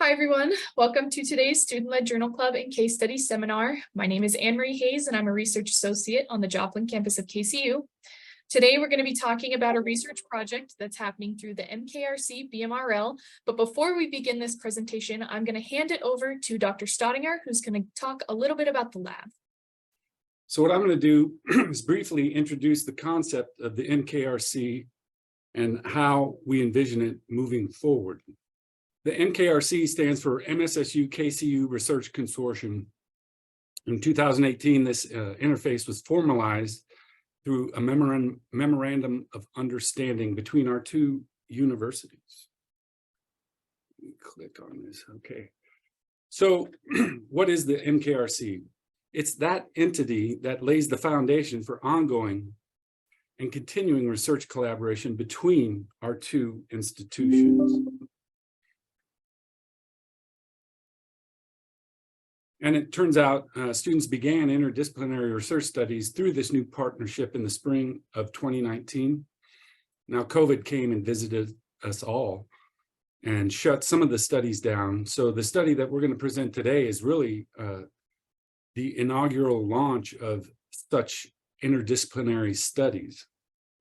Hi, everyone. Welcome to today's Student-Led Journal Club and Case Study Seminar. My name is Anne-Marie Hayes, and I'm a research associate on the Joplin Campus of KCU. Today, we're going to be talking about a research project that's happening through the MKRC BMRL. But before we begin this presentation, I'm going to hand it over to Dr. Staudinger, who's going to talk a little bit about the lab. So what I'm going to do is briefly introduce the concept of the MKRC and how we envision it moving forward. The MKRC stands for MSSU KCU Research Consortium. In 2018, this interface was formalized through a memorandum of understanding between our two universities. Let me click on this. Okay. So what is the MKRC? It's that entity that lays the foundation for ongoing and continuing research collaboration between our two institutions. And it turns out students began interdisciplinary research studies through this new partnership in the spring of 2019. Now, COVID came and visited us all and shut some of the studies down. So the study that we're going to present today is really the inaugural launch of such interdisciplinary studies.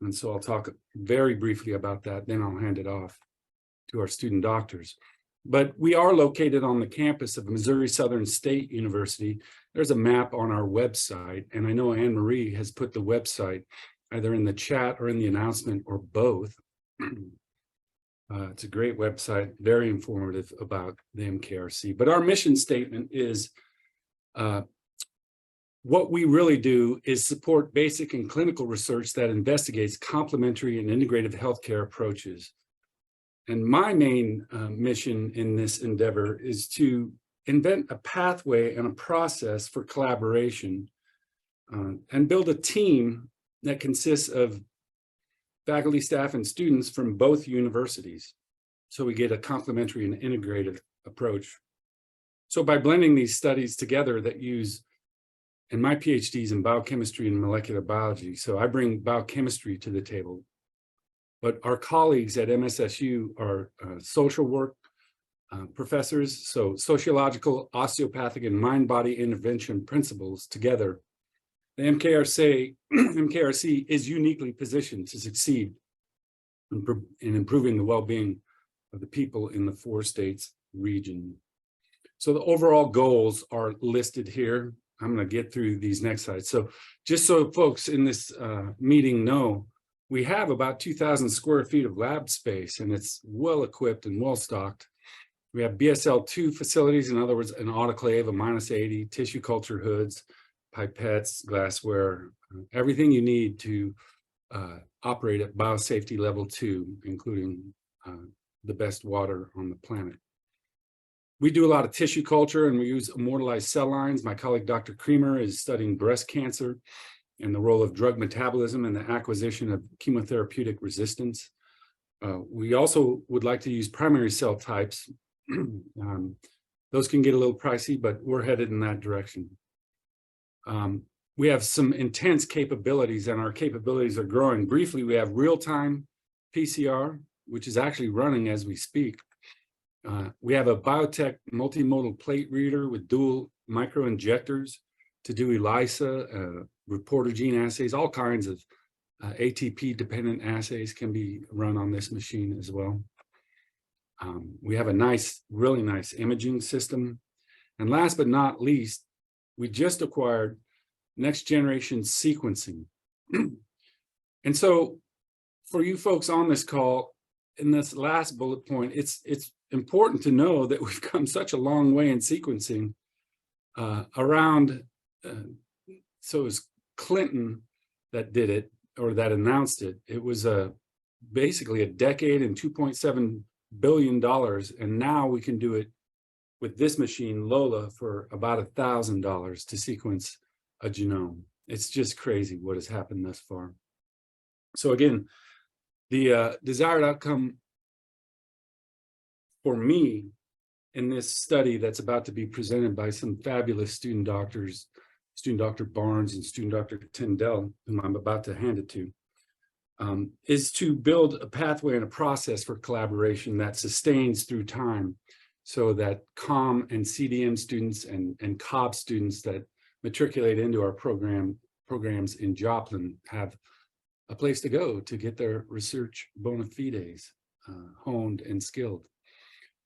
And so I'll talk very briefly about that, then I'll hand it off to our student doctors. But we are located on the campus of Missouri Southern State University. There's a map on our website, and I know Anne-Marie has put the website either in the chat or in the announcement or both. It's a great website, very informative about the MKRC. But our mission statement is what we really do is support basic and clinical research that investigates complementary and integrative healthcare approaches. And my main mission in this endeavor is to invent a pathway and a process for collaboration and build a team that consists of faculty, staff, and students from both universities. So we get a complementary and integrative approach. So by blending these studies together that use, and my PhD is in biochemistry and molecular biology, so I bring biochemistry to the table. But our colleagues at MSSU are social work professors, so sociological, osteopathic, and mind-body intervention principles together. The MKRC is uniquely positioned to succeed in improving the well-being of the people in the 4 states region. So the overall goals are listed here. I'm going to get through these next slides. So just so folks in this meeting know, we have about 2,000 square feet of lab space, and it's well equipped and well stocked. We have BSL-2 facilities, in other words, an autoclave, a -80, tissue culture hoods, pipettes, glassware, everything you need to operate at biosafety level 2, including the best water on the planet. We do a lot of tissue culture, and we use immortalized cell lines. My colleague, Dr. Creamer, is studying breast cancer and the role of drug metabolism and the acquisition of chemotherapeutic resistance. We also would like to use primary cell types. Those can get a little pricey, but we're headed in that direction. We have some intense capabilities, and our capabilities are growing. Briefly, we have real-time PCR, which is actually running as we speak. We have a biotech multimodal plate reader with dual microinjectors to do ELISA, reporter gene assays, all kinds of ATP-dependent assays can be run on this machine as well. We have a really nice imaging system. And last but not least, we just acquired next generation sequencing. And so for you folks on this call, in this last bullet point, it's important to know that we've come such a long way in sequencing around, so it was Clinton that did it, or that announced it. It was basically a decade and $2.7 billion. And now we can do it with this machine, Lola, for about $1,000 to sequence a genome. It's just crazy what has happened thus far. So again, the desired outcome for me in this study that's about to be presented by some fabulous student doctors, student Dr. Barnes and student Dr. Tindell, whom I'm about to hand it to, is to build a pathway and a process for collaboration that sustains through time so that COM and CDM students and COB students that matriculate into our programs in Joplin have a place to go to get their research bona fides honed and skilled.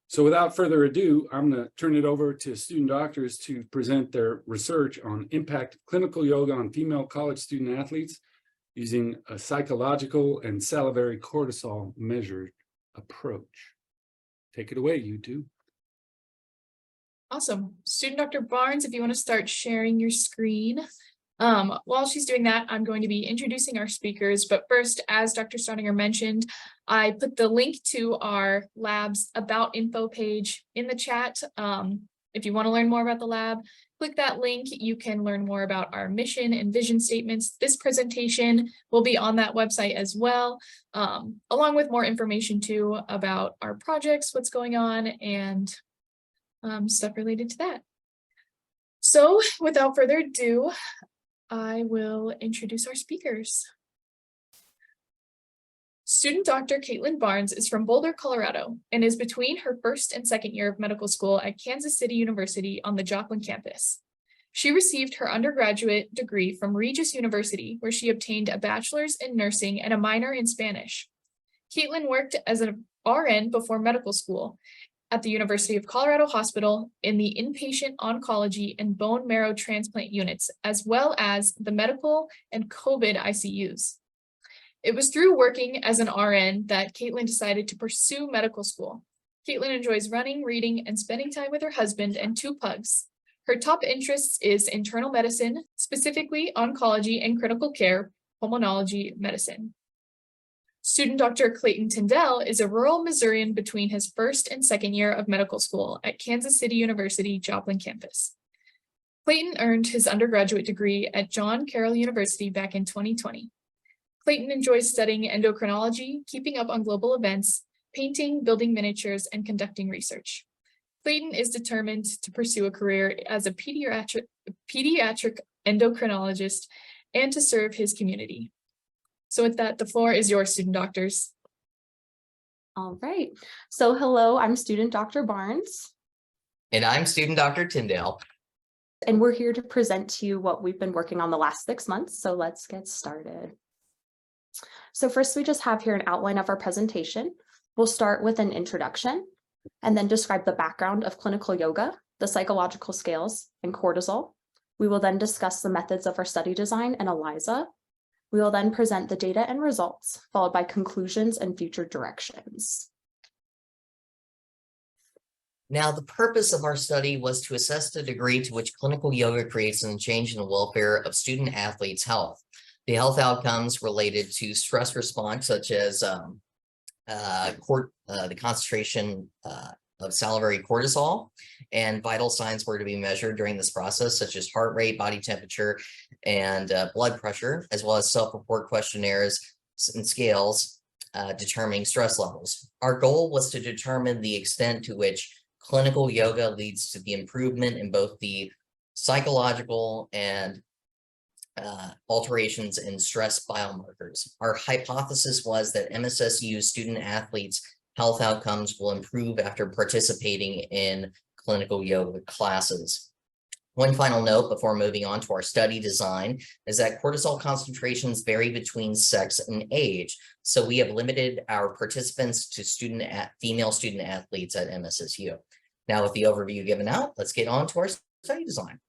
So without further ado, I'm going to turn it over to student doctors to present their research on impact clinical yoga on female college student athletes using a psychological and salivary cortisol measured approach. Take it away, you two. Awesome. Student Dr. Barnes, if you want to start sharing your screen. While she's doing that, I'm going to be introducing our speakers. But first, as Dr. Staudinger mentioned, I put the link to our lab's about info page in the chat. If you want to learn more about the lab, click that link. You can learn more about our mission and vision statements. This presentation will be on that website as well, along with more information too about our projects, what's going on, and stuff related to that. So without further ado, I will introduce our speakers. Student Dr. Kaitlin Barnes is from Boulder, Colorado, and is between her first and second year of medical school at Kansas City University on the Joplin campus. She received her undergraduate degree from Regis University, where she obtained a bachelor's in nursing and a minor in Spanish. Kaitlin worked as an RN before medical school at the University of Colorado Hospital in the inpatient oncology and bone marrow transplant units, as well as the medical and COVID ICUs. It was through working as an RN that Kaitlin decided to pursue medical school. Kaitlin enjoys running, reading, and spending time with her husband and 2 pugs. Her top interests is internal medicine, specifically oncology and critical care, pulmonology medicine. Student Dr. Clayton Tindell is a rural Missourian between his first and second year of medical school at Kansas City University, Joplin Campus. Clayton earned his undergraduate degree at John Carroll University back in 2020. Clayton enjoys studying endocrinology, keeping up on global events, painting, building miniatures, and conducting research. Clayton is determined to pursue a career as a pediatric endocrinologist and to serve his community. So with that, the floor is yours, student doctors. All right. So hello, I'm student Dr. Barnes. And I'm student Dr. Tindell. And we're here to present to you what we've been working on the last 6 months. So let's get started. So first, we just have here an outline of our presentation. We'll start with an introduction and then describe the background of clinical yoga, the psychological scales, and cortisol. We will then discuss the methods of our study design and ELISA. We will then present the data and results, followed by conclusions and future directions. Now, the purpose of our study was to assess the degree to which clinical yoga creates a change in the welfare of student athletes' health. The health outcomes related to stress response, such as the concentration of salivary cortisol, and vital signs were to be measured during this process, such as heart rate, body temperature, and blood pressure, as well as self-report questionnaires and scales determining stress levels. Our goal was to determine the extent to which clinical yoga leads to the improvement in both the psychological and alterations in stress biomarkers. Our hypothesis was that MSSU student athletes' health outcomes will improve after participating in clinical yoga classes. One final note before moving on to our study design is that cortisol concentrations vary between sex and age. So we have limited our participants to female student athletes at MSSU. Now, with the overview given out, let's get on to our study design.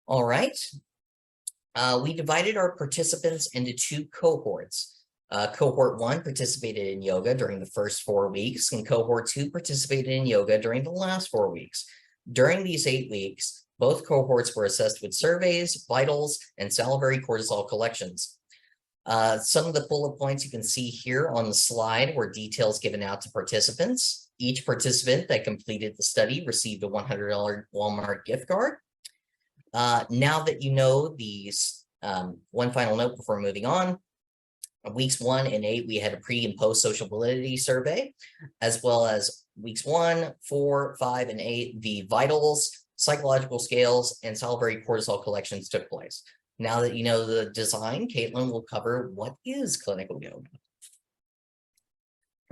All right. We divided our participants into 2 cohorts. Cohort 1 participated in yoga during the first 4 weeks, and cohort 2 participated in yoga during the last 4 weeks. During these 8 weeks, both cohorts were assessed with surveys, vitals, and salivary cortisol collections. Some of the bullet points you can see here on the slide were details given out to participants. Each participant that completed the study received a $100 Walmart gift card. Now that you know these, one final note before moving on. Weeks 1 and 8, we had a pre and post social validity survey, as well as weeks 1, 4, 5, and 8, the vitals, psychological scales, and salivary cortisol collections took place. Now that you know the design, Kaitlin will cover what is clinical yoga.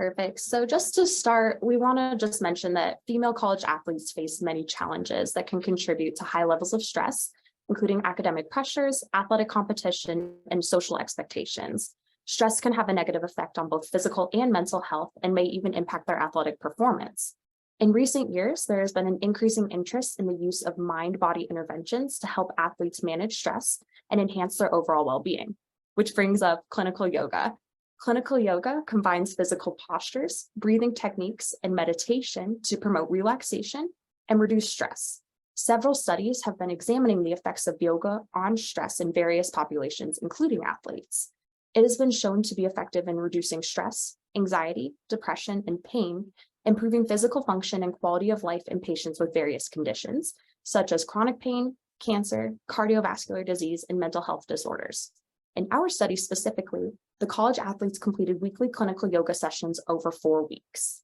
Perfect. So just to start, we want to just mention that female college athletes face many challenges that can contribute to high levels of stress, including academic pressures, athletic competition, and social expectations. Stress can have a negative effect on both physical and mental health and may even impact their athletic performance. In recent years, there has been an increasing interest in the use of mind-body interventions to help athletes manage stress and enhance their overall well-being, which brings up clinical yoga. Clinical yoga combines physical postures, breathing techniques, and meditation to promote relaxation and reduce stress. Several studies have been examining the effects of yoga on stress in various populations, including athletes. It has been shown to be effective in reducing stress, anxiety, depression, and pain, improving physical function and quality of life in patients with various conditions, such as chronic pain, cancer, cardiovascular disease, and mental health disorders. In our study specifically, the college athletes completed weekly clinical yoga sessions over 4 weeks.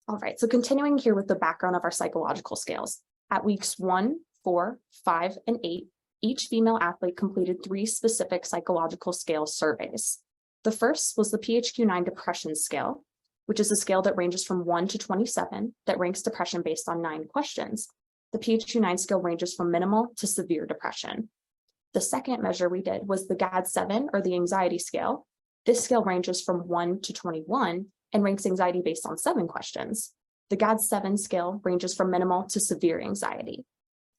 All right, so continuing here with the background of our psychological scales. At weeks 1, 4, 5, and 8, each female athlete completed 3 specific psychological scale surveys. The first was the PHQ-9 depression scale, which is a scale that ranges from 1 to 27 that ranks depression based on 9 questions. The PHQ-9 scale ranges from minimal to severe depression. The second measure we did was the GAD-7 or the anxiety scale. This scale ranges from 1 to 21 and ranks anxiety based on 7 questions. The GAD-7 scale ranges from minimal to severe anxiety.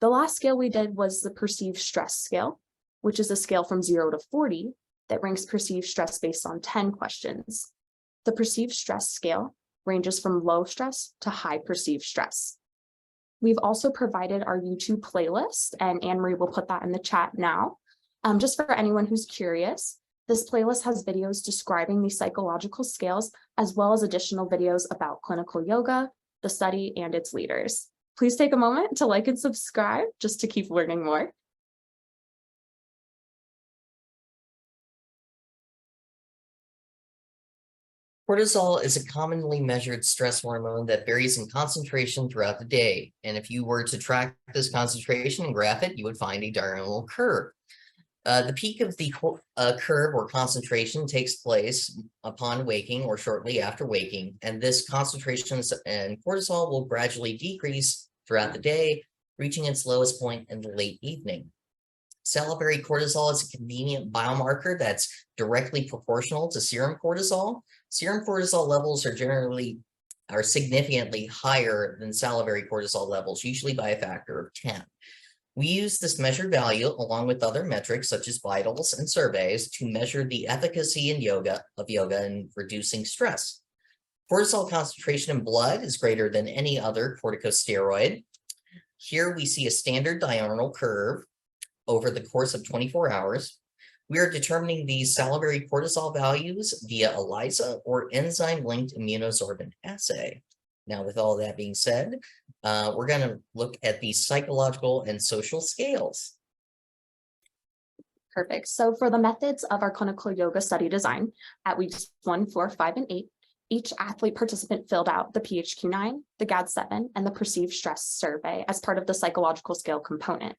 The last scale we did was the perceived stress scale, which is a scale from 0 to 40 that ranks perceived stress based on 10 questions. The perceived stress scale ranges from low stress to high perceived stress. We've also provided our YouTube playlist, and Anne-Marie will put that in the chat now. Just for anyone who's curious, this playlist has videos describing these psychological scales, as well as additional videos about clinical yoga, the study, and its leaders. Please take a moment to like and subscribe just to keep learning more. Cortisol is a commonly measured stress hormone that varies in concentration throughout the day. And if you were to track this concentration and graph it, you would find a diurnal curve. The peak of the curve or concentration takes place upon waking or shortly after waking, and this concentration in cortisol will gradually decrease throughout the day, reaching its lowest point in the late evening. Salivary cortisol is a convenient biomarker that's directly proportional to serum cortisol. Serum cortisol levels are significantly higher than salivary cortisol levels, usually by a factor of 10. We use this measured value along with other metrics such as vitals and surveys to measure the efficacy in yoga in reducing stress. Cortisol concentration in blood is greater than any other corticosteroid. Here we see a standard diurnal curve over the course of 24 hours. We are determining these salivary cortisol values via ELISA or enzyme-linked immunosorbent assay. Now, with all that being said, we're going to look at the psychological and social scales. Perfect. So for the methods of our clinical yoga study design, at weeks 1, 4, 5, and 8, each athlete participant filled out the PHQ-9, the GAD-7, and the perceived stress survey as part of the psychological scale component.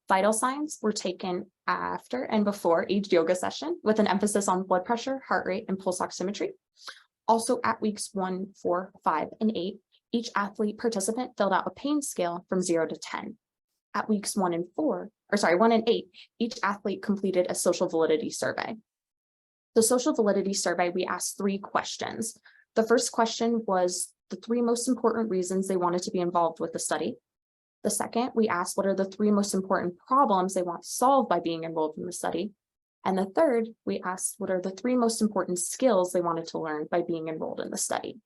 Vital signs were taken after and before each yoga session with an emphasis on blood pressure, heart rate, and pulse oximetry. Also at weeks 1, 4, 5, and 8, each athlete participant filled out a pain scale from 0 to 10. At weeks 1 and 8, each athlete completed a social validity survey. The social validity survey, we asked 3 questions. The first question was the 3 most important reasons they wanted to be involved with the study. The second, we asked what are the 3 most important problems they want solved by being enrolled in the study. And the third, we asked what are the 3 most important skills they wanted to learn by being enrolled in the study.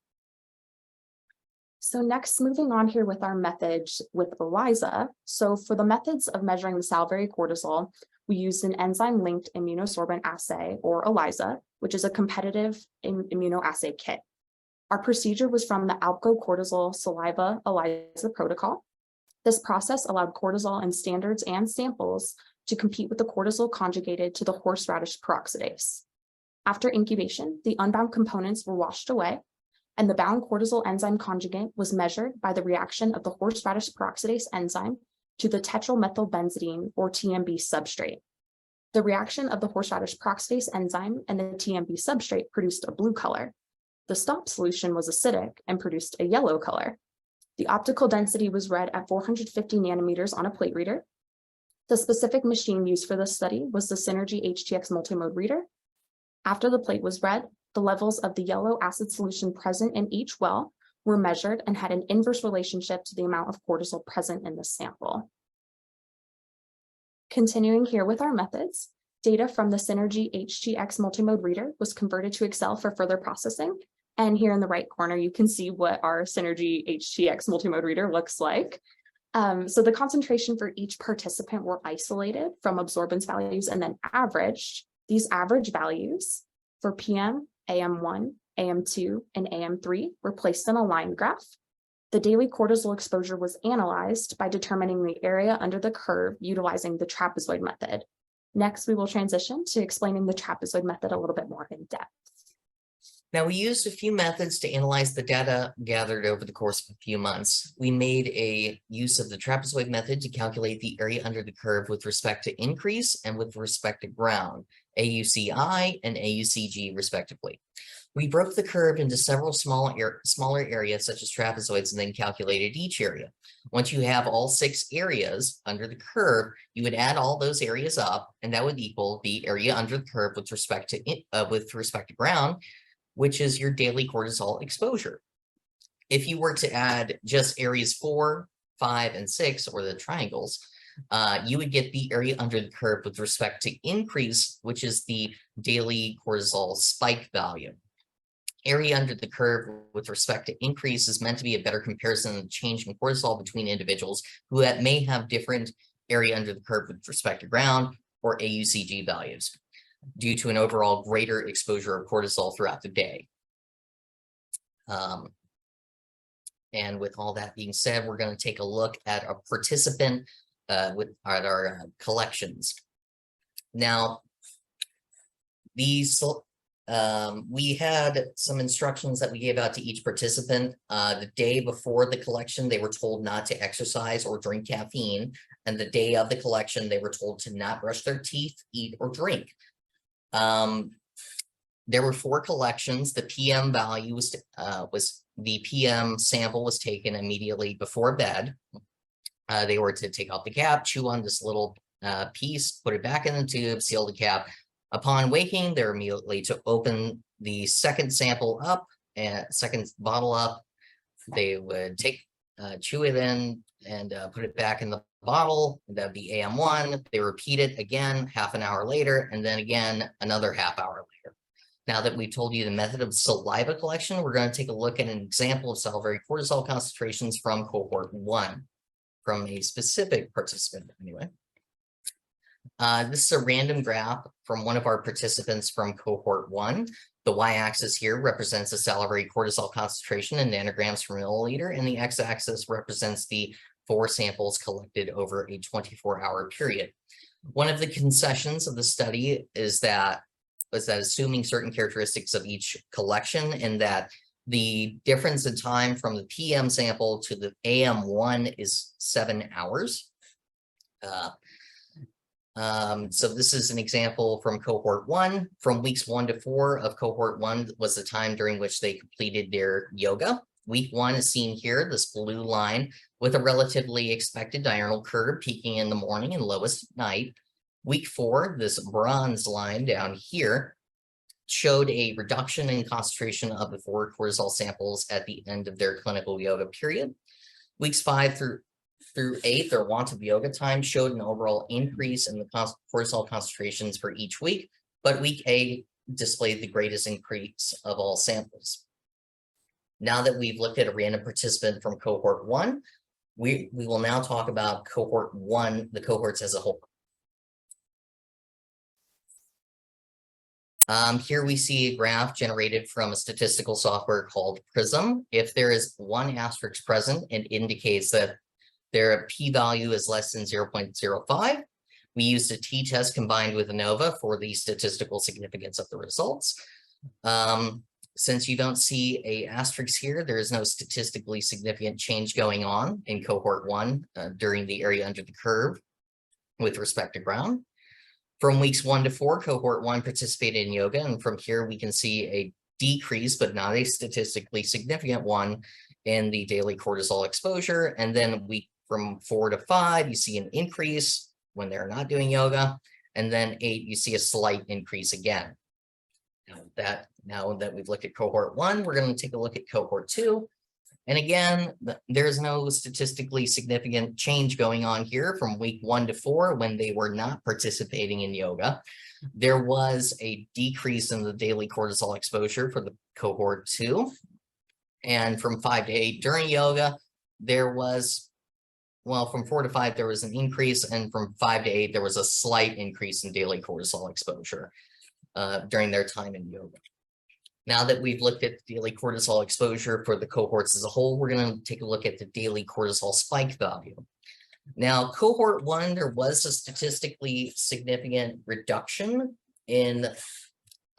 So next, moving on here with our methods with ELISA. So for the methods of measuring the salivary cortisol, we used an enzyme-linked immunosorbent assay, or ELISA, which is a competitive immunoassay kit. Our procedure was from the ALPCO cortisol saliva ELISA protocol. This process allowed cortisol in standards and samples to compete with the cortisol conjugated to the horseradish peroxidase. After incubation, the unbound components were washed away, and the bound cortisol enzyme conjugate was measured by the reaction of the horseradish peroxidase enzyme to the tetramethylbenzidine or TMB substrate. The reaction of the horseradish peroxidase enzyme and the TMB substrate produced a blue color. The stop solution was acidic and produced a yellow color. The optical density was read at 450 nanometers on a plate reader. The specific machine used for this study was the Synergy HTX multimode reader. After the plate was read, the levels of the yellow acid solution present in each well were measured and had an inverse relationship to the amount of cortisol present in the sample. Continuing here with our methods, data from the Synergy HTX multimode reader was converted to Excel for further processing. And here in the right corner, you can see what our Synergy HTX multimode reader looks like. So the concentration for each participant were isolated from absorbance values and then averaged. These average values for PM, AM1, AM2, and AM3 were placed in a line graph. The daily cortisol exposure was analyzed by determining the area under the curve utilizing the trapezoid method. Next, we will transition to explaining the trapezoid method a little bit more in depth. Now, we used a few methods to analyze the data gathered over the course of a few months. We made a use of the trapezoid method to calculate the area under the curve with respect to increase and with respect to ground, AUCI and AUCG respectively. We broke the curve into several smaller areas such as trapezoids and then calculated each area. Once you have all 6 areas under the curve, you would add all those areas up, and that would equal the area under the curve with respect to ground, which is your daily cortisol exposure. If you were to add just areas 4, 5, and 6, or the triangles, you would get the area under the curve with respect to increase, which is the daily cortisol spike value. Area under the curve with respect to increase is meant to be a better comparison of the change in cortisol between individuals who may have different area under the curve with respect to ground or AUCG values, due to an overall greater exposure of cortisol throughout the day. And with all that being said, we're going to take a look at a participant at our collections. Now, we had some instructions that we gave out to each participant. The day before the collection, they were told not to exercise or drink caffeine. And the day of the collection, they were told to not brush their teeth, eat, or drink. There were 4 collections. The PM value was the PM sample was taken immediately before bed. They were to take off the cap, chew on this little piece, put it back in the tube, seal the cap. Upon waking, they're immediately to open the second sample up and second bottle up. They would chew it in and put it back in the bottle. That'd be AM1. They repeat it again half an hour later, and then again another half hour later. Now that we've told you the method of saliva collection, we're going to take a look at an example of salivary cortisol concentrations from cohort 1, from a specific participant anyway. This is a random graph from one of our participants from cohort 1. The y-axis here represents the salivary cortisol concentration in nanograms per milliliter, and the x-axis represents the 4 samples collected over a 24-hour period. One of the concessions of the study was that assuming certain characteristics of each collection, and that the difference in time from the PM sample to the AM1 is 7 hours. So this is an example from cohort 1. From weeks 1 to 4 of cohort 1 was the time during which they completed their yoga. Week 1 is seen here, this blue line with a relatively expected diurnal curve peaking in the morning and lowest at night. Week 4, this bronze line down here, showed a reduction in concentration of the 4 cortisol samples at the end of their clinical yoga period. Weeks 5 through 8, their wanted yoga time showed an overall increase in the cortisol concentrations for each week, but week 8 displayed the greatest increase of all samples. Now that we've looked at a random participant from cohort 1, we will now talk about cohort 1, the cohorts as a whole. Here we see a graph generated from a statistical software called Prism. If there is 1 asterisk present, it indicates that their p-value is less than 0.05. We used a t-test combined with ANOVA for the statistical significance of the results. Since you don't see a asterisk here, there is no statistically significant change going on in cohort 1 during the area under the curve with respect to ground. From weeks 1 to 4, cohort 1 participated in yoga, and from here we can see a decrease, but not a statistically significant one, in the daily cortisol exposure. And then from 4 to 5, you see an increase when they're not doing yoga, and then 8, you see a slight increase again. Now that we've looked at cohort 1, we're going to take a look at cohort 2. And again, there's no statistically significant change going on here from week 1 to 4 when they were not participating in yoga. There was a decrease in the daily cortisol exposure for the cohort 2. And from 5 to 8 during yoga, there was, well, from 4 to 5, there was an increase. And from 5 to 8, there was a slight increase in daily cortisol exposure during their time in yoga. Now that we've looked at the daily cortisol exposure for the cohorts as a whole, we're going to take a look at the daily cortisol spike value. Now, cohort 1, there was a statistically significant reduction in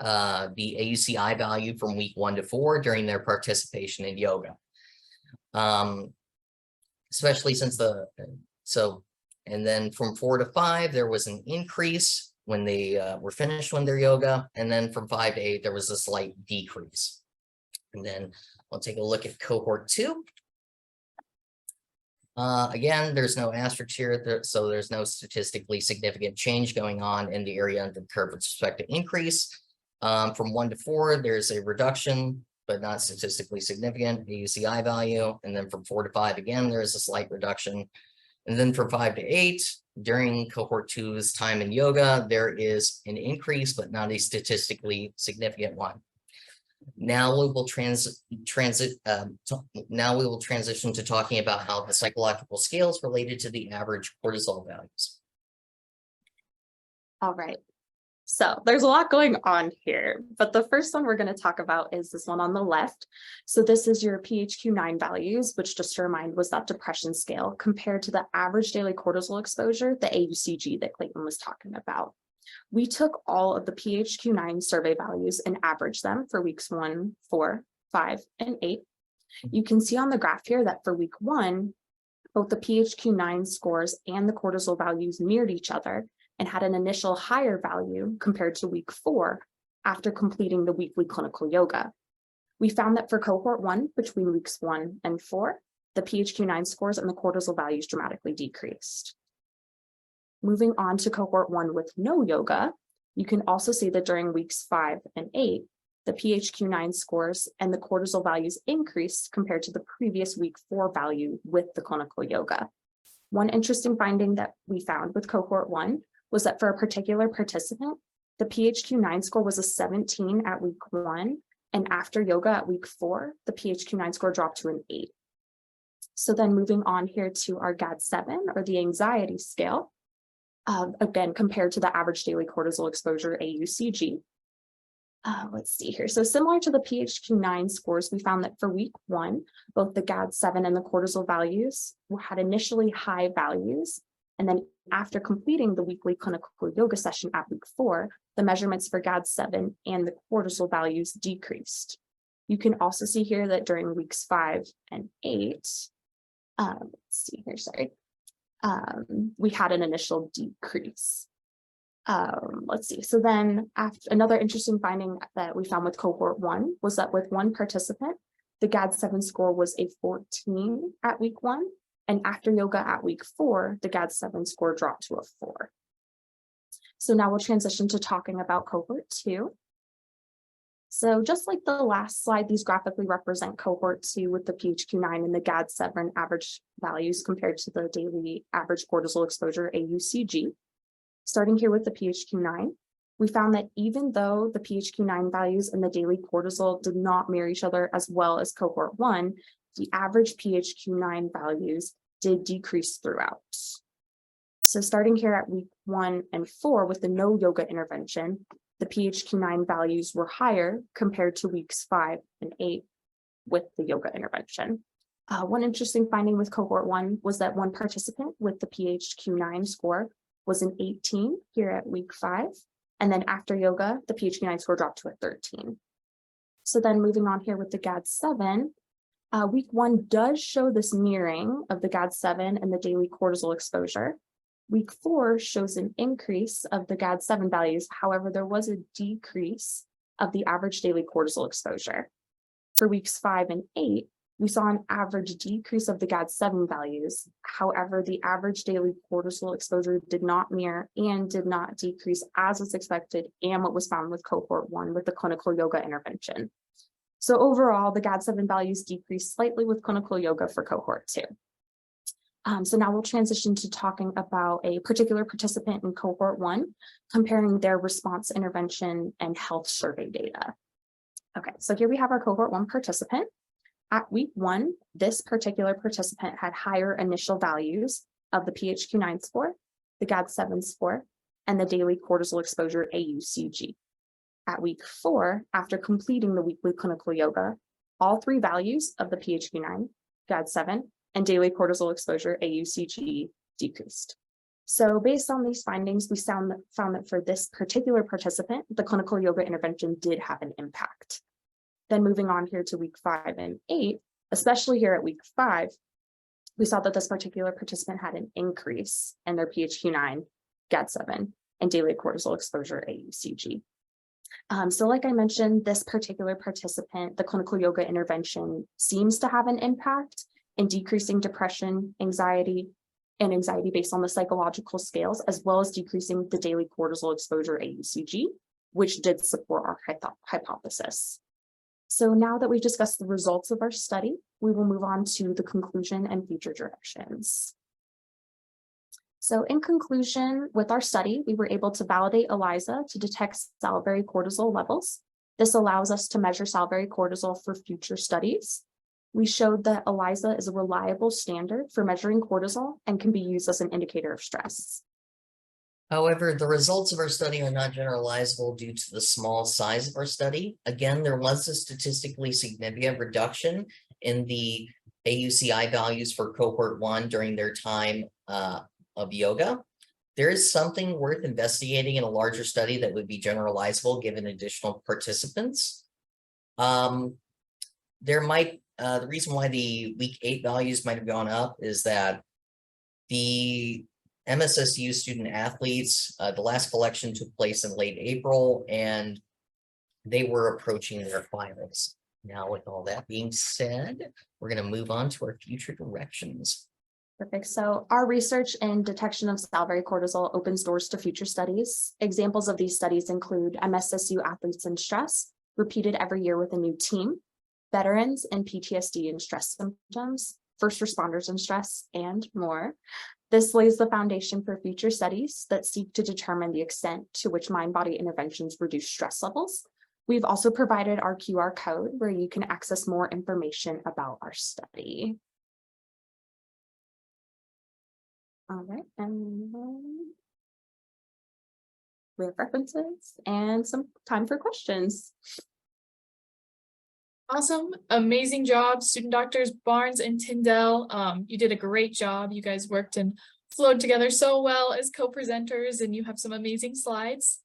the AUCI value from week 1 to 4 during their participation in yoga. Especially since and then from 4 to 5, there was an increase when they were finished with their yoga. And then from 5 to 8, there was a slight decrease. And then we'll take a look at cohort 2. Again, there's no asterisk here, so there's no statistically significant change going on in the area under the curve with respect to increase. From 1 to 4, there's a reduction, but not statistically significant AUCI value. And then from 4 to 5, again, there's a slight reduction. And then from 5 to 8, during cohort 2's time in yoga, there is an increase, but not a statistically significant one. Now we will transition to talking about how the psychological scales related to the average cortisol values. All right. So there's a lot going on here, but the first one we're going to talk about is this one on the left. So this is your PHQ-9 values, which, just to remind, was that depression scale compared to the average daily cortisol exposure, the AUCG that Clayton was talking about. We took all of the PHQ-9 survey values and averaged them for weeks 1, 4, 5, and 8. You can see on the graph here that for week 1, both the PHQ-9 scores and the cortisol values mirrored each other and had an initial higher value compared to week 4 after completing the weekly clinical yoga. We found that for cohort 1, between weeks 1 and 4, the PHQ-9 scores and the cortisol values dramatically decreased. Moving on to cohort 1 with no yoga, you can also see that during weeks 5 and 8, the PHQ-9 scores and the cortisol values increased compared to the previous week 4 value with the clinical yoga. One interesting finding that we found with cohort 1 was that for a particular participant, the PHQ-9 score was a 17 at week 1, and after yoga at week 4, the PHQ-9 score dropped to an 8. So then moving on here to our GAD-7, or the anxiety scale, again, compared to the average daily cortisol exposure, AUCG. Let's see here. So similar to the PHQ-9 scores, we found that for week 1, both the GAD-7 and the cortisol values had initially high values. And then after completing the weekly clinical yoga session at week 4, the measurements for GAD-7 and the cortisol values decreased. You can also see here that during weeks 5 and 8, let's see here, sorry, we had an initial decrease. Let's see. So then another interesting finding that we found with cohort 1 was that with one participant, the GAD-7 score was a 14 at week 1. And after yoga at week 4, the GAD-7 score dropped to a 4. So now we'll transition to talking about cohort 2. So just like the last slide, these graphically represent cohort 2 with the PHQ-9 and the GAD-7 average values compared to the daily average cortisol exposure, AUCG. Starting here with the PHQ-9, we found that even though the PHQ-9 values and the daily cortisol did not mirror each other as well as cohort 1, the average PHQ-9 values did decrease throughout. So starting here at week 1 and 4 with the no yoga intervention, the PHQ-9 values were higher compared to weeks 5 and 8 with the yoga intervention. One interesting finding with cohort 1 was that one participant with the PHQ-9 score was an 18 here at week 5. And then after yoga, the PHQ-9 score dropped to a 13. So then moving on here with the GAD-7, week 1 does show this mirroring of the GAD-7 and the daily cortisol exposure. Week 4 shows an increase of the GAD-7 values. However, there was a decrease of the average daily cortisol exposure. For weeks 5 and 8, we saw an average decrease of the GAD-7 values. However, the average daily cortisol exposure did not mirror and did not decrease as was expected and what was found with cohort 1 with the clinical yoga intervention. So overall, the GAD-7 values decreased slightly with clinical yoga for cohort 2. So now we'll transition to talking about a particular participant in cohort 1, comparing their response intervention and health survey data. Okay, so here we have our cohort 1 participant. At week 1, this particular participant had higher initial values of the PHQ-9 score, the GAD-7 score, and the daily cortisol exposure AUCG. At week 4, after completing the weekly clinical yoga, all 3 values of the PHQ-9, GAD-7, and daily cortisol exposure AUCG decreased. So based on these findings, we found that for this particular participant, the clinical yoga intervention did have an impact. Then moving on here to week 5 and 8, especially here at week 5, we saw that this particular participant had an increase in their PHQ-9, GAD-7, and daily cortisol exposure AUCG. So like I mentioned, this particular participant, the clinical yoga intervention seems to have an impact in decreasing depression, anxiety based on the psychological scales, as well as decreasing the daily cortisol exposure AUCG, which did support our hypothesis. So now that we've discussed the results of our study, we will move on to the conclusion and future directions. So in conclusion, with our study, we were able to validate ELISA to detect salivary cortisol levels. This allows us to measure salivary cortisol for future studies. We showed that ELISA is a reliable standard for measuring cortisol and can be used as an indicator of stress. However, the results of our study are not generalizable due to the small size of our study. Again, there was a statistically significant reduction in the AUCI values for cohort 1 during their time of yoga. There is something worth investigating in a larger study that would be generalizable given additional participants. The reason why the week 8 values might have gone up is that the MSSU student athletes, the last collection took place in late April, and they were approaching their finals. Now, with all that being said, we're going to move on to our future directions. Perfect. So our research in detection of salivary cortisol opens doors to future studies. Examples of these studies include MSSU athletes in stress, repeated every year with a new team, veterans and PTSD and stress symptoms, first responders in stress, and more. This lays the foundation for future studies that seek to determine the extent to which mind-body interventions reduce stress levels. We've also provided our QR code where you can access more information about our study. All right, and we have references and some time for questions. Awesome. Amazing job, student doctors Barnes and Tindell. You did a great job. You guys worked and flowed together so well as co-presenters, and you have some amazing slides.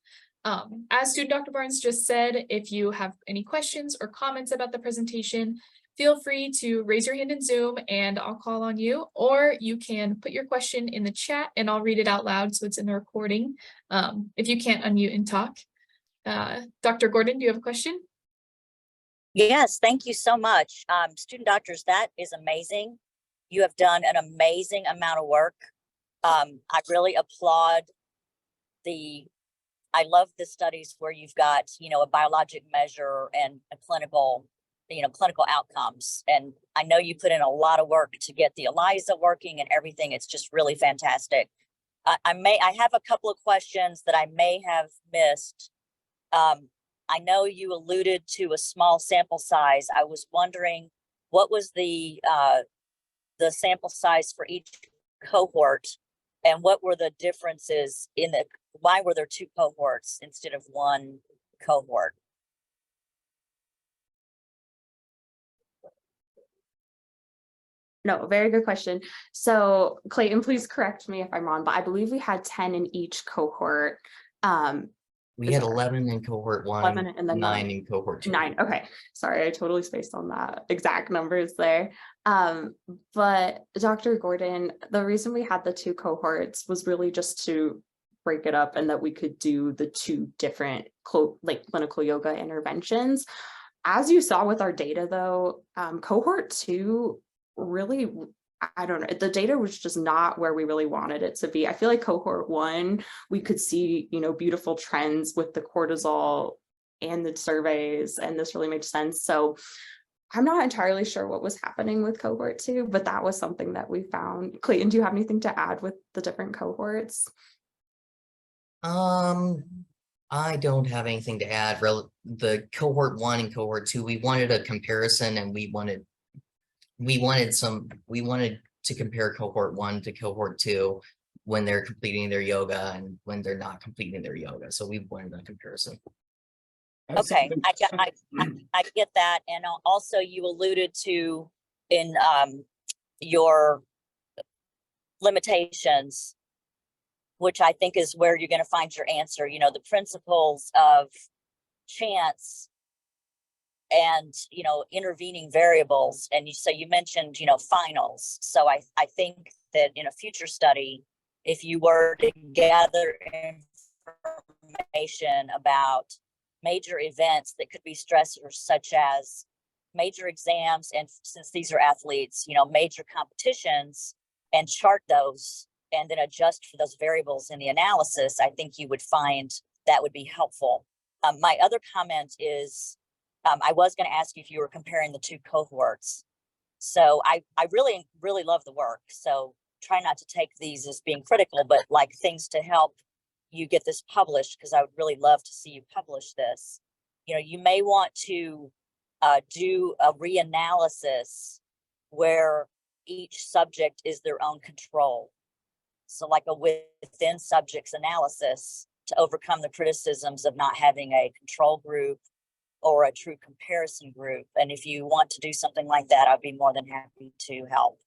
As student Dr. Barnes just said, if you have any questions or comments about the presentation, feel free to raise your hand in Zoom and I'll call on you, or you can put your question in the chat and I'll read it out loud so it's in the recording if you can't unmute and talk. Dr. Gordon, do you have a question? Yes, thank you so much. Student doctors, that is amazing. You have done an amazing amount of work. I really applaud I love the studies where you've got, a biologic measure and a clinical outcomes. And I know you put in a lot of work to get the ELISA working and everything. It's just really fantastic. I have a couple of questions that I may have missed. I know you alluded to a small sample size. I was wondering what was the sample size for each cohort, and what were the differences why were there 2 cohorts instead of 1 cohort? No, very good question. So Clayton, please correct me if I'm wrong, but I believe we had 10 in each cohort. We had 11 in cohort 1, 11 and then 9 in cohort 2. 9. Okay. Sorry, I totally spaced on that exact numbers there. But Dr. Gordon, the reason we had the 2 cohorts was really just to break it up and that we could do the 2 different clinical yoga interventions. As you saw with our data though, cohort 2 really, I don't know, the data was just not where we really wanted it to be. I feel like cohort 1, we could see, beautiful trends with the cortisol and the surveys, and this really made sense. So I'm not entirely sure what was happening with cohort 2, but that was something that we found. Clayton, do you have anything to add with the different cohorts? I don't have anything to add. The cohort 1 and cohort 2, we wanted a comparison, and we wanted to compare cohort 1 to cohort 2 when they're completing their yoga and when they're not completing their yoga. So we wanted a comparison. Okay, I get that. And also you alluded to in your limitations, which I think is where you're going to find your answer, the principles of chance and, intervening variables. And you mentioned, finals. So I think that in a future study, if you were to gather information about major events that could be stressors, such as major exams, and since these are athletes, major competitions, and chart those and then adjust for those variables in the analysis, I think you would find that would be helpful. My other comment is, I was going to ask you if you were comparing the 2 cohorts. So I really, really love the work. So try not to take these as being critical, but like things to help you get this published, because I would really love to see you publish this. You may want to do a reanalysis where each subject is their own control. So like a within subjects analysis to overcome the criticisms of not having a control group or a true comparison group. And if you want to do something like that, I'd be more than happy to help.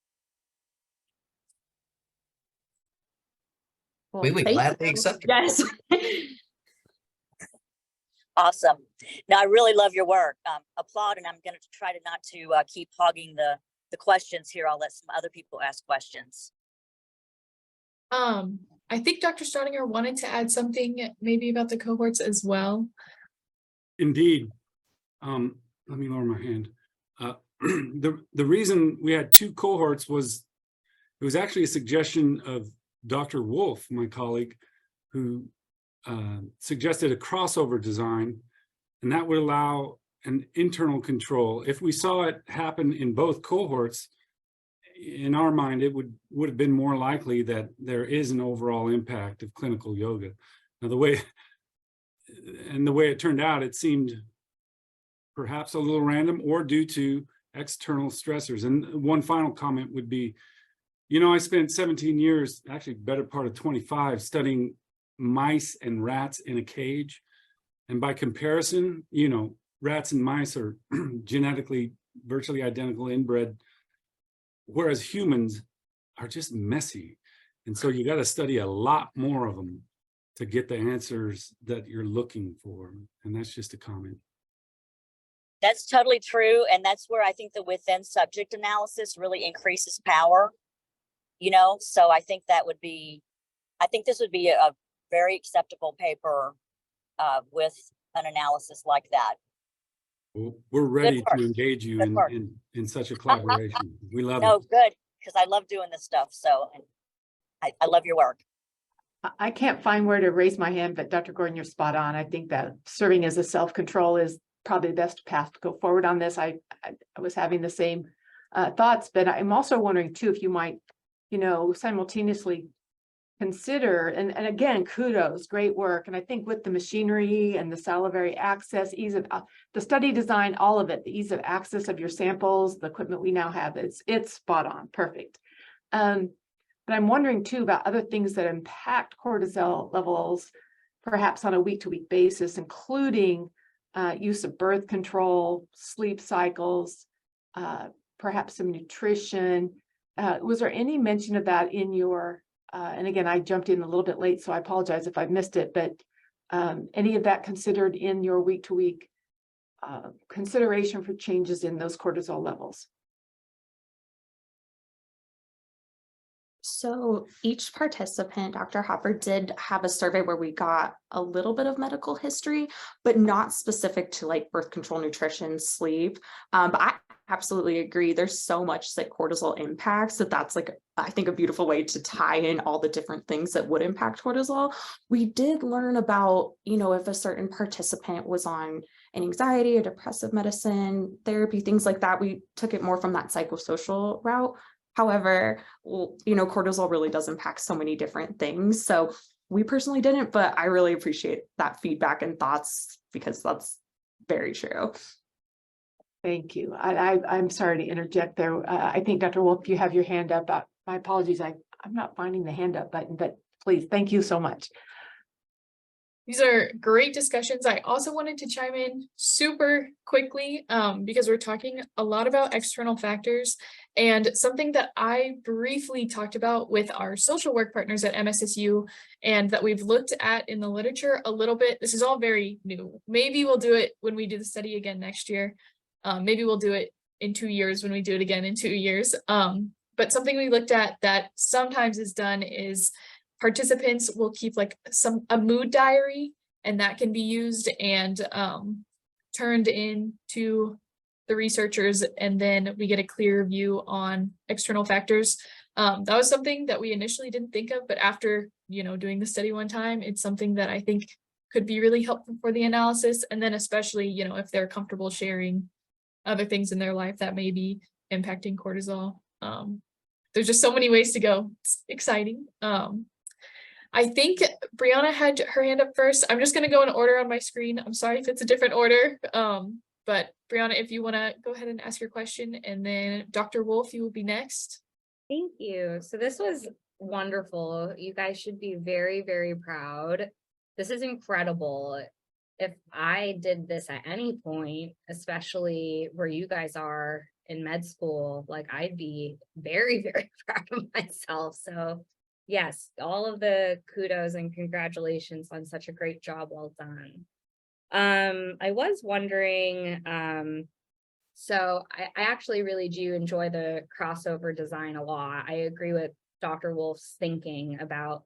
We would gladly accept it. Yes. Awesome. Now, I really love your work. Applaud, and I'm going to try to not to keep hogging the questions here. I'll let some other people ask questions. I think Dr. Staudinger wanted to add something maybe about the cohorts as well. Indeed. Let me lower my hand. The reason we had 2 cohorts was it was actually a suggestion of Dr. Wolf, my colleague, who suggested a crossover design, and that would allow an internal control. If we saw it happen in both cohorts, in our mind, it would have been more likely that there is an overall impact of clinical yoga. Now, the way it turned out, it seemed perhaps a little random or due to external stressors. And one final comment would be, I spent 17 years, actually better part of 25, studying mice and rats in a cage. And by comparison, rats and mice are genetically virtually identical inbred, whereas humans are just messy. And so you got to study a lot more of them to get the answers that you're looking for. And that's just a comment. That's totally true. And that's where I think the within subject analysis really increases power, so I think this would be a very acceptable paper with an analysis like that. Well, we're ready to engage you in such a collaboration. We love it. No, good, because I love doing this stuff. So I love your work. I can't find where to raise my hand, but Dr. Gordon, you're spot on. I think that serving as a self-control is probably the best path to go forward on this. I was having the same thoughts, but I'm also wondering too, if you might, simultaneously consider, and again, kudos, great work. And I think with the machinery and the salivary access, ease of the study design, all of it, the ease of access of your samples, the equipment we now have, it's spot on, perfect. But I'm wondering too about other things that impact cortisol levels, perhaps on a week-to-week basis, including use of birth control, sleep cycles, perhaps some nutrition. Was there any mention of that in your, and again, I jumped in a little bit late, so I apologize if I missed it, but any of that considered in your week-to-week consideration for changes in those cortisol levels? So each participant, Dr. Hopper, did have a survey where we got a little bit of medical history, but not specific to like birth control, nutrition, sleep. But I absolutely agree. There's so much that cortisol impacts that's like, I think, a beautiful way to tie in all the different things that would impact cortisol. We did learn about, if a certain participant was on an anxiety or depressive medicine, therapy, things like that. We took it more from that psychosocial route. However, cortisol really does impact so many different things. So we personally didn't, but I really appreciate that feedback and thoughts because that's very true. Thank you. I'm sorry to interject there. I think Dr. Wolf, you have your hand up. My apologies. I'm not finding the hand up button, but please, thank you so much. These are great discussions. I also wanted to chime in super quickly because we're talking a lot about external factors, and something that I briefly talked about with our social work partners at MSSU and that we've looked at in the literature a little bit. This is all very new. Maybe we'll do it when we do the study again next year. Maybe we'll do it in 2 years when we do it again in 2 years. But something we looked at that sometimes is done is participants will keep like a mood diary, and that can be used and turned in to the researchers, and then we get a clear view on external factors. That was something that we initially didn't think of, but after doing the study one time, it's something that I think could be really helpful for the analysis. And then especially if they're comfortable sharing other things in their life that may be impacting cortisol. There's just so many ways to go. It's exciting. I think Brianna had her hand up first. I'm just going to go in order on my screen. I'm sorry if it's a different order. But Brianna, if you want to go ahead and ask your question, and then Dr. Wolf, you will be next. Thank you. So this was wonderful. You guys should be very, very proud. This is incredible. If I did this at any point, especially where you guys are in med school, like I'd be very, very proud of myself. So yes, all of the kudos and congratulations on such a great job. Well done. I was wondering, so I actually really do enjoy the crossover design a lot. I agree with Dr. Wolf's thinking about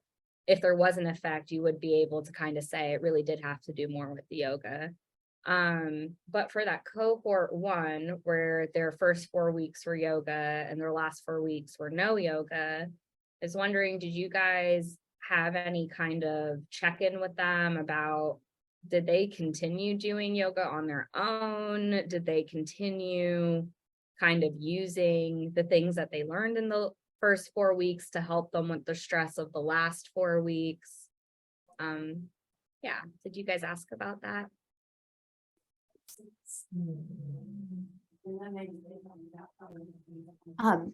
if there was an effect, you would be able to kind of say it really did have to do more with the yoga. But for that cohort 1, where their first 4 weeks were yoga and their last 4 weeks were no yoga, I was wondering, did you guys have any kind of check-in with them about, did they continue doing yoga on their own? Did they continue kind of using the things that they learned in the first 4 weeks to help them with the stress of the last 4 weeks? Yeah, did you guys ask about that?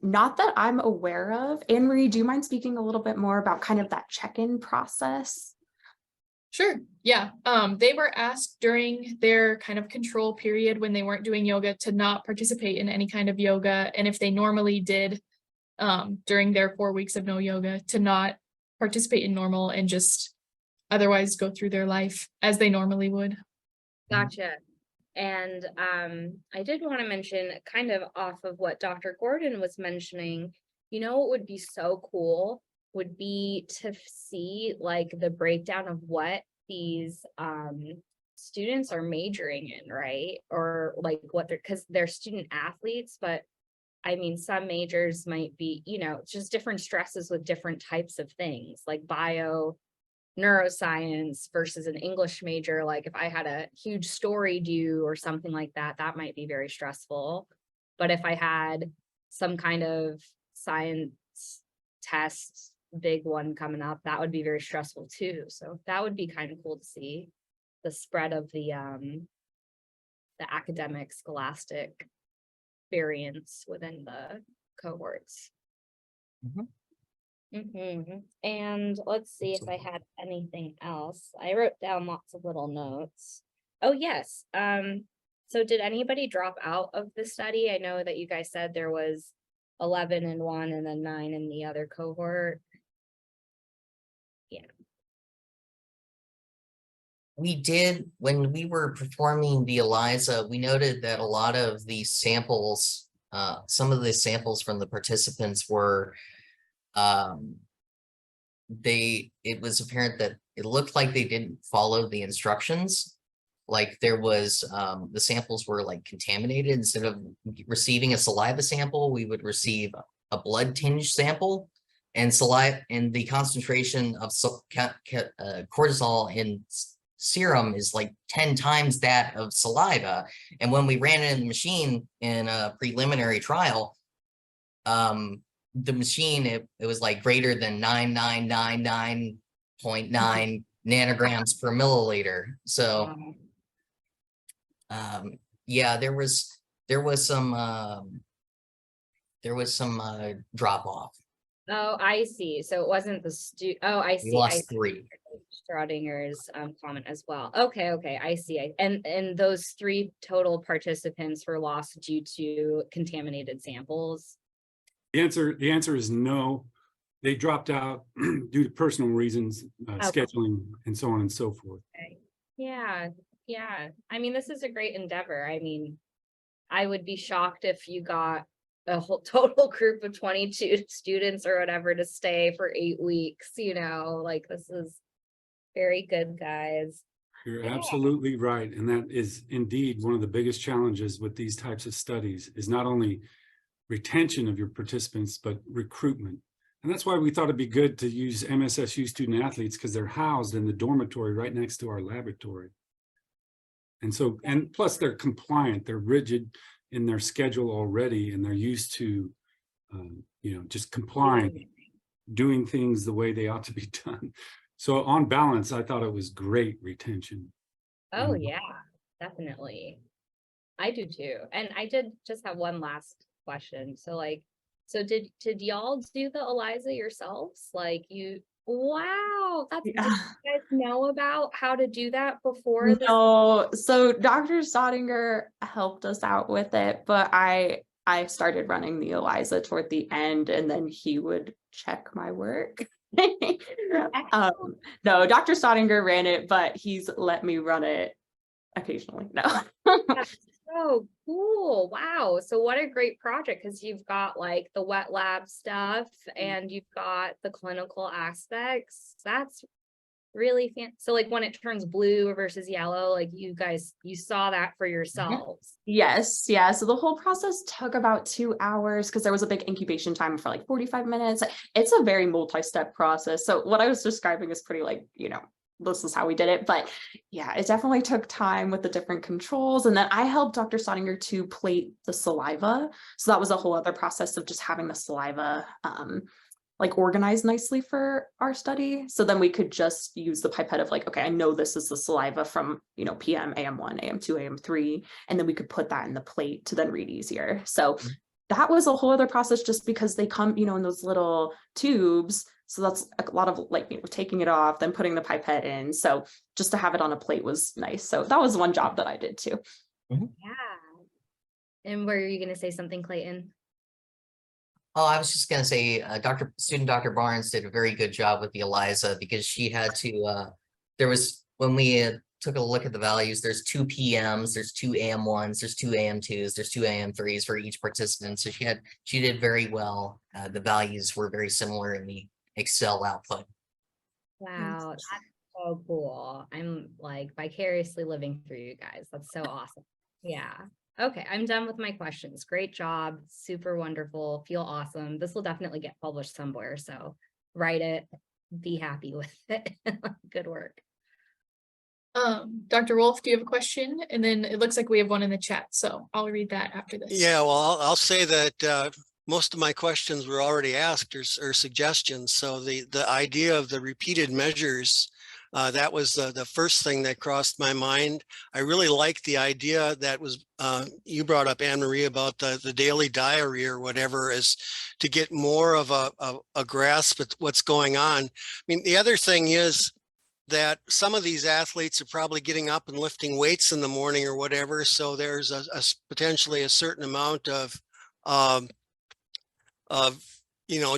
Not that I'm aware of. Anne-Marie, do you mind speaking a little bit more about kind of that check-in process? Sure. Yeah. They were asked during their kind of control period when they weren't doing yoga to not participate in any kind of yoga. And if they normally did during their 4 weeks of no yoga, to not participate in normal and just otherwise go through their life as they normally would. Gotcha. And I did want to mention, kind of off of what Dr. Gordon was mentioning, what would be so cool would be to see like the breakdown of what these students are majoring in, right? Or like what because they're student athletes, but I mean, some majors might be, just different stresses with different types of things like bio, neuroscience versus an English major. Like if I had a huge story due or something like that, that might be very stressful. But if I had some kind of science test, big one coming up, that would be very stressful too. So that would be kind of cool to see the spread of the academic scholastic variance within the cohorts. And let's see if I had anything else. I wrote down lots of little notes. Oh yes. So did anybody drop out of the study? I know that you guys said there was 11 in one and then 9 in the other cohort. Yeah. We did, when we were performing the ELISA, we noted that a lot of these samples, some of the samples from the participants were it was apparent that it looked like they didn't follow the instructions. Like there was, the samples were like contaminated. Instead of receiving a saliva sample, we would receive a blood tinge sample, and saliva, and the concentration of cortisol in serum is like 10 times that of saliva. And when we ran it in the machine in a preliminary trial, the machine, it was like greater than 9999.9 nanograms per milliliter. So yeah, there was some drop off. Oh, I see. So it wasn't the oh, I see. We lost I see. 3. Schrodinger's comment as well. Okay, I see. And those 3 total participants were lost due to contaminated samples. The answer is no. They dropped out due to personal reasons, scheduling, and so on and so forth. Okay. Yeah. I mean, this is a great endeavor. I mean, I would be shocked if you got a whole total group of 22 students or whatever to stay for 8 weeks, like this is very good, guys. You're absolutely right. And that is indeed one of the biggest challenges with these types of studies, is not only retention of your participants, but recruitment. And that's why we thought it'd be good to use MSSU student athletes, because they're housed in the dormitory right next to our laboratory. And so, and plus they're compliant, they're rigid in their schedule already, and they're used to, just complying, doing things the way they ought to be done. So on balance, I thought it was great retention. Oh yeah, definitely. I do too. And I did just have one last question. So did y'all do the ELISA yourselves? Wow, did you guys know about how to do that before this? No, so Dr. Staudinger helped us out with it, but I started running the ELISA toward the end, and then he would check my work. No, Dr. Staudinger ran it, but he's let me run it occasionally. No. That's so cool. Wow. So what a great project, because you've got like the wet lab stuff and you've got the clinical aspects. That's really fancy. So when it turns blue versus yellow, you saw that for yourselves. Yes. Yeah. So the whole process took about 2 hours, because there was a big incubation time for 45 minutes. It's a very multi-step process. So what I was describing is pretty this is how we did it. But yeah, it definitely took time with the different controls. And then I helped Dr. Staudinger to plate the saliva. So that was a whole other process of just having the saliva organized nicely for our study. So then we could just use the pipette of okay, I know this is the saliva from, PM, AM1, AM2, AM3, and then we could put that in the plate to then read easier. So that was a whole other process, just because they come, in those little tubes. So that's a lot of taking it off, then putting the pipette in. So just to have it on a plate was nice. So that was one job that I did too. Yeah. And were you going to say something, Clayton? Oh, I was just going to say, Dr. Barnes did a very good job with the ELISA, because she had to, when we took a look at the values, there's 2 PMs, there's 2 AM1s, there's 2 AM2s, there's 2 AM3s for each participant. So she did very well. The values were very similar in the Excel output. Wow, that's so cool. I'm vicariously living through you guys. That's so awesome. Yeah. Okay, I'm done with my questions. Great job. Super wonderful. Feel awesome. This will definitely get published somewhere. So write it. Be happy with it. Good work. Dr. Wolf, do you have a question? And then it looks like we have one in the chat, so I'll read that after this. Yeah, well, I'll say that most of my questions were already asked or suggestions. So the idea of the repeated measures, that was the first thing that crossed my mind. I really liked the idea that was you brought up, Anne Marie, about the daily diary or whatever, is to get more of a grasp at what's going on. I mean, the other thing is that some of these athletes are probably getting up and lifting weights in the morning or whatever. So there's potentially a certain amount of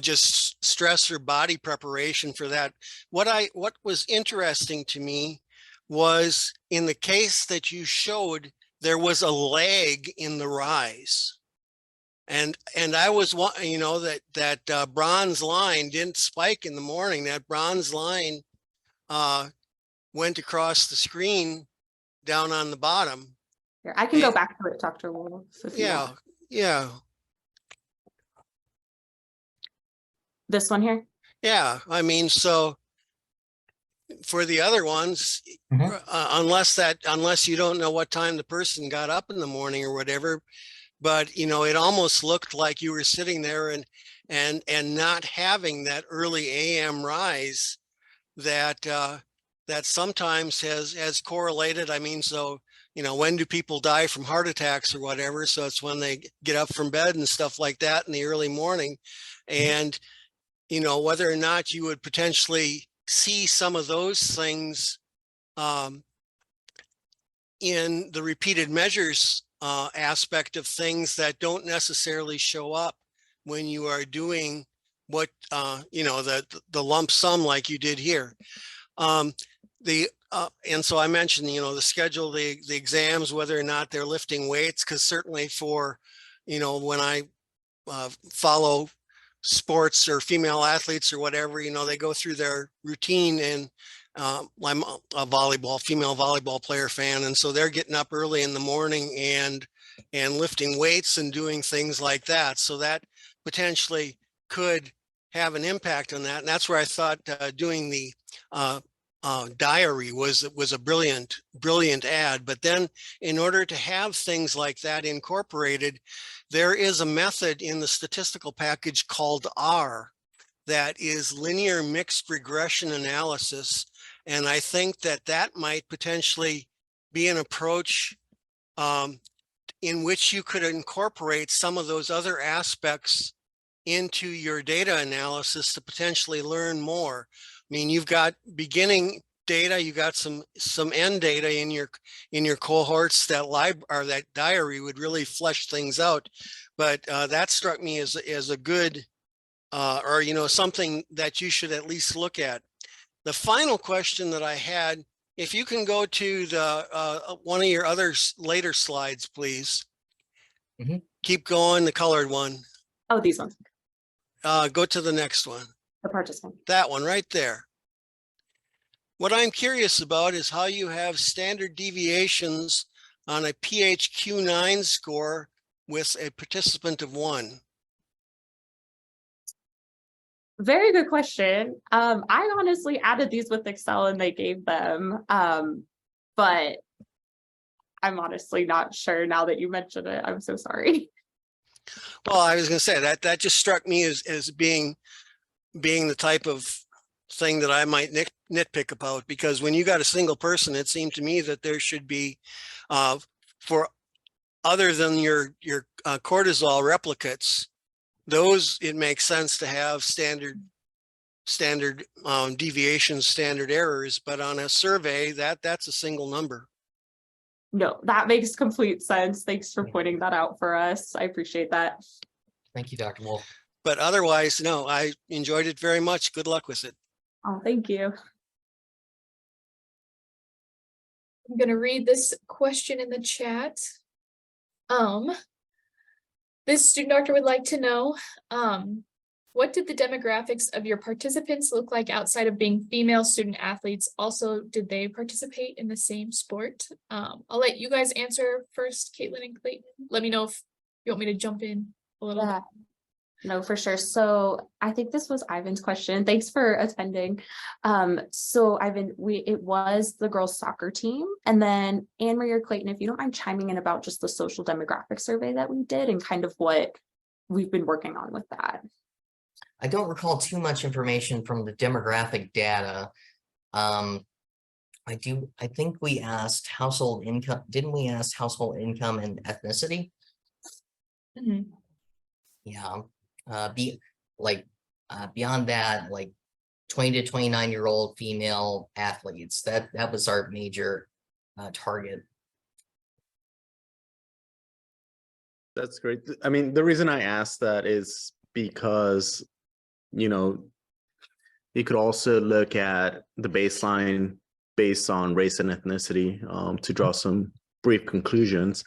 just stress or body preparation for that. What was interesting to me was, in the case that you showed, there was a lag in the rise. And I was, you know, that bronze line didn't spike in the morning. That bronze line went across the screen down on the bottom. Here, I can go back to it, Dr. Wolf. If you want. Yeah. This one here? Yeah. I mean, so for the other ones, unless you don't know what time the person got up in the morning or whatever, but you know, it almost looked like you were sitting there and not having that early AM rise that that sometimes has correlated. I mean, so you know, when do people die from heart attacks or whatever? So it's when they get up from bed and stuff like that in the early morning. And you know, whether or not you would potentially see some of those things in the repeated measures aspect of things that don't necessarily show up when you are doing what you know, the lump sum like you did here. And so I mentioned, you know, the schedule, the exams, whether or not they're lifting weights, because certainly for, you know, when I follow sports or female athletes or whatever, you know, they go through their routine, and I'm a female volleyball player fan. And so they're getting up early in the morning and lifting weights and doing things like that. So that potentially could have an impact on that. And that's where I thought doing the diary was a brilliant ad. But then in order to have things like that incorporated, there is a method in the statistical package called R, that is linear mixed regression analysis. And I think that might potentially be an approach in which you could incorporate some of those other aspects into your data analysis to potentially learn more. I mean, you've got beginning data, you got some end data in your cohorts. That diary would really flesh things out. But that struck me as a good or, you know, something that you should at least look at. The final question that I had, if you can go to the one of your other later slides, please. Keep going, the colored one. Oh, these ones. Go to the next one. The participant. That one right there. What I'm curious about is how you have standard deviations on a PHQ-9 score with a participant of 1. Very good question. I honestly added these with Excel and they gave them, but I'm honestly not sure now that you mentioned it. I'm so sorry. Well, I was going to say that just struck me as being the type of thing that I might nitpick about, because when you got a single person, it seemed to me that there should be for other than your cortisol replicates, those it makes sense to have standard deviations, standard errors, but on a survey that's a single number. No, that makes complete sense. Thanks for pointing that out for us. I appreciate that. Thank you, Dr. Wolf. But otherwise, no, I enjoyed it very much. Good luck with it. Oh, thank you. I'm going to read this question in the chat. This student doctor would like to know, what did the demographics of your participants look like outside of being female student athletes? Also, did they participate in the same sport? I'll let you guys answer first, Kaitlin and Clayton. Let me know if you want me to jump in a little bit. No, for sure. So I think this was Ivan's question. Thanks for attending. So Ivan, it was the girls' soccer team. And then Anne-Marie or Clayton, if you don't mind chiming in about just the social demographic survey that we did and kind of what we've been working on with that. I don't recall too much information from the demographic data. I think we asked household income. Didn't we ask household income and ethnicity? Mm-hmm. Yeah. Beyond that, like 20 to 29-year-old female athletes, that was our major target. That's great. I mean, the reason I asked that is because, you know, you could also look at the baseline based on race and ethnicity to draw some brief conclusions.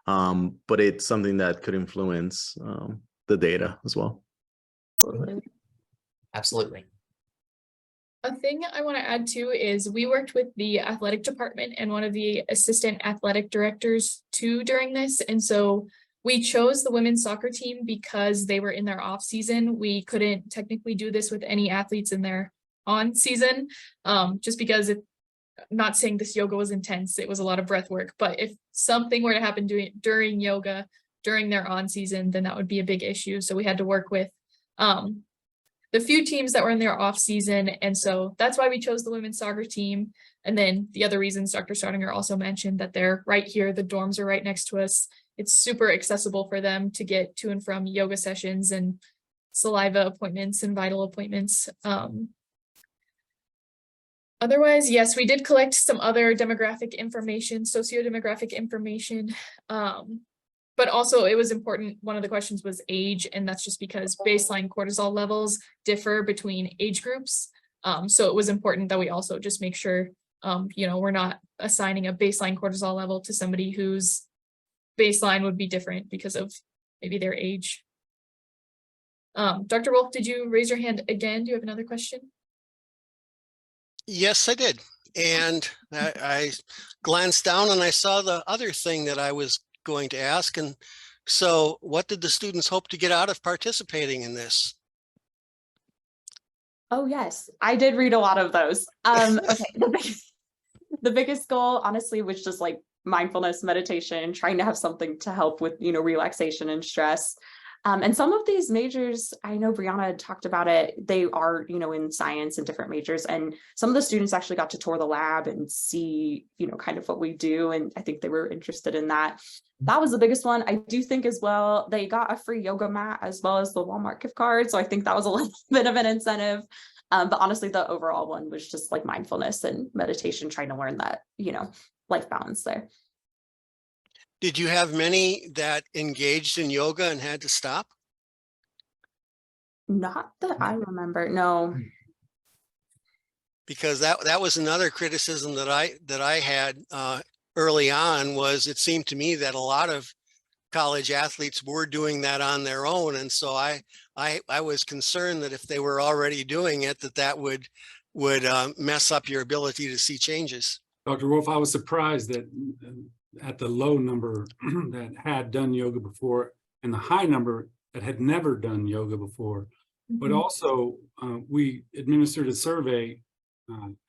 But it's something that could influence the data as well. Absolutely. A thing I want to add too is we worked with the athletic department and one of the assistant athletic directors too during this. And so we chose the women's soccer team because they were in their off season. We couldn't technically do this with any athletes in their on season, just because not saying this yoga was intense, it was a lot of breath work, but if something were to happen during yoga, during their on season, then that would be a big issue. So we had to work with the few teams that were in their off season. And so that's why we chose the women's soccer team. And then the other reasons Dr. Staudinger also mentioned that they're right here. The dorms are right next to us. It's super accessible for them to get to and from yoga sessions and saliva appointments and vital appointments. Otherwise, yes, we did collect some other demographic information, socio-demographic information. But also it was important, one of the questions was age, and that's just because baseline cortisol levels differ between age groups. So it was important that we also just make sure, we're not assigning a baseline cortisol level to somebody whose baseline would be different because of maybe their age. Dr. Wolf, did you raise your hand again? Do you have another question? Yes, I did. And I glanced down and I saw the other thing that I was going to ask. And so what did the students hope to get out of participating in this? Oh, yes, I did read a lot of those. Okay, the biggest goal, honestly, was just like mindfulness, meditation, trying to have something to help with, relaxation and stress. And some of these majors, I know Brianna had talked about it, they are, in science and different majors. And some of the students actually got to tour the lab and see, kind of what we do. And I think they were interested in that. That was the biggest one. I do think as well, they got a free yoga mat as well as the Walmart gift card. So I think that was a little bit of an incentive. But honestly, the overall one was just like mindfulness and meditation, trying to learn that, life balance there. Did you have many that engaged in yoga and had to stop? Not that I remember, no. Because that was another criticism that I had early on, was it seemed to me that a lot of college athletes were doing that on their own. And so I was concerned that if they were already doing it, that would mess up your ability to see changes. Dr. Wolf, I was surprised that at the low number that had done yoga before and the high number that had never done yoga before. But also we administered a survey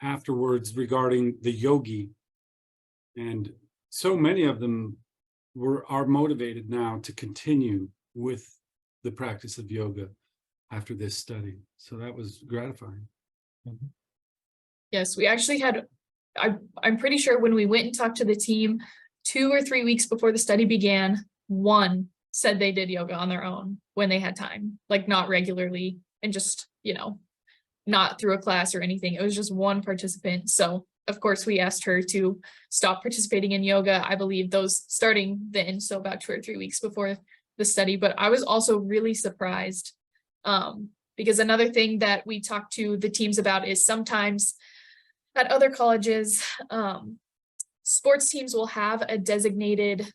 afterwards regarding the yogi, and so many of them are motivated now to continue with the practice of yoga after this study. So that was gratifying. Yes, we actually had, I'm pretty sure when we went and talked to the team 2 or 3 weeks before the study began, one said they did yoga on their own when they had time, like not regularly and just, not through a class or anything. It was just one participant. So of course we asked her to stop participating in yoga. I believe those starting then, so about 2 or 3 weeks before the study. But I was also really surprised because another thing that we talked to the teams about is sometimes at other colleges, sports teams will have a designated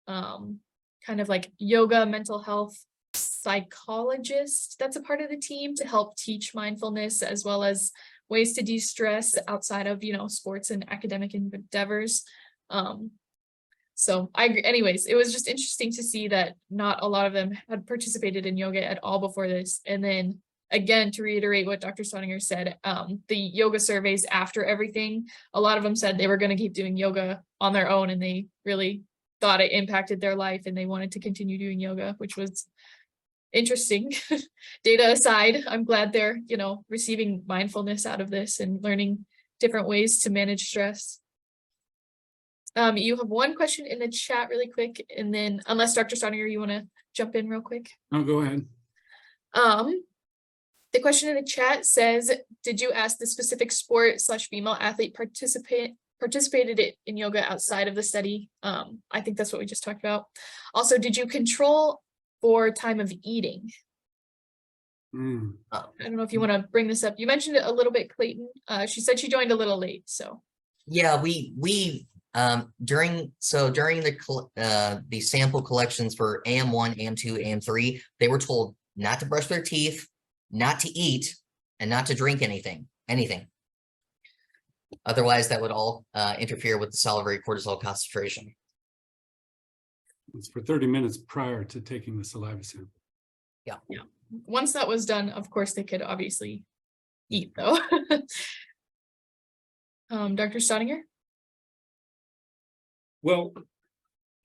kind of like yoga mental health psychologist that's a part of the team to help teach mindfulness as well as ways to de-stress outside of, sports and academic endeavors. So anyways, it was just interesting to see that not a lot of them had participated in yoga at all before this. And then again, to reiterate what Dr. Staudinger said, the yoga surveys after everything, a lot of them said they were going to keep doing yoga on their own and they really thought it impacted their life and they wanted to continue doing yoga, which was interesting. Data aside, I'm glad they're, receiving mindfulness out of this and learning different ways to manage stress. You have one question in the chat really quick, and then unless Dr. Staudinger, you want to jump in real quick? No, go ahead. The question in the chat says, did you ask the specific sport/female athlete participated in yoga outside of the study? I think that's what we just talked about. Also, did you control for time of eating? I don't know if you want to bring this up. You mentioned it a little bit, Clayton. She said she joined a little late, so. Yeah, we During the sample collections for AM1, AM2, AM3, they were told not to brush their teeth, not to eat, and not to drink anything. Otherwise, that would all interfere with the salivary cortisol concentration. It's for 30 minutes prior to taking the saliva sample. Once that was done, of course, they could obviously eat though. Dr. Staudinger? Well,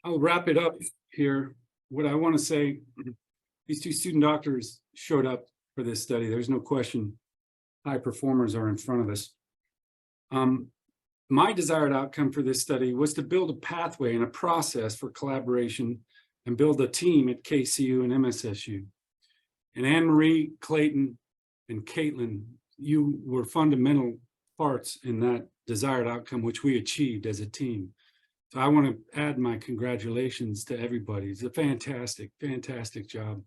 I'll wrap it up here. What I want to say, these two student doctors showed up for this study. There's no question high performers are in front of us. My desired outcome for this study was to build a pathway and a process for collaboration and build a team at KCU and MSSU. And Anne-Marie, Clayton, and Kaitlin, you were fundamental parts in that desired outcome, which we achieved as a team. So I want to add my congratulations to everybody. It's a fantastic, fantastic job.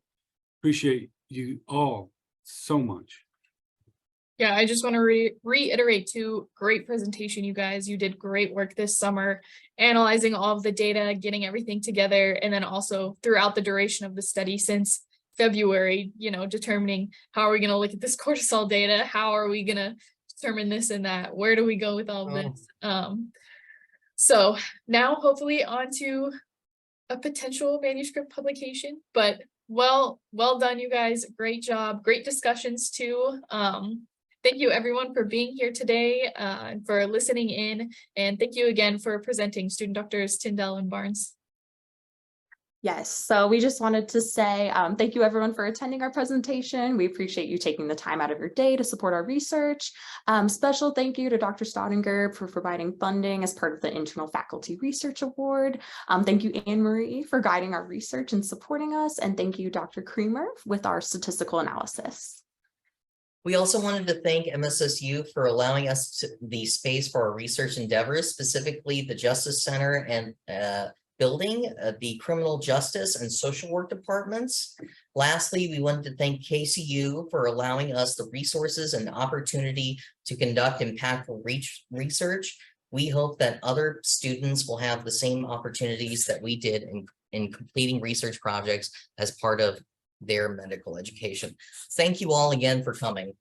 Appreciate you all so much. Yeah, I just want to reiterate too, great presentation, you guys. You did great work this summer, analyzing all of the data, getting everything together, and then also throughout the duration of the study since February, determining how are we going to look at this cortisol data? How are we going to determine this and that? Where do we go with all of this? So now hopefully on to a potential manuscript publication, but well done, you guys. Great job. Great discussions too. Thank you everyone for being here today and for listening in. And thank you again for presenting, student doctors Tindell and Barnes. Yes, so we just wanted to say thank you everyone for attending our presentation. We appreciate you taking the time out of your day to support our research. Special thank you to Dr. Staudinger for providing funding as part of the Internal Faculty Research Award. Thank you, Anne-Marie, for guiding our research and supporting us. And thank you, Dr. Creamer, with our statistical analysis. We also wanted to thank MSSU for allowing us the space for our research endeavors, specifically the Justice Center and building, the criminal justice and social work departments. Lastly, we wanted to thank KCU for allowing us the resources and opportunity to conduct impactful research. We hope that other students will have the same opportunities that we did in completing research projects as part of their medical education. Thank you all again for coming.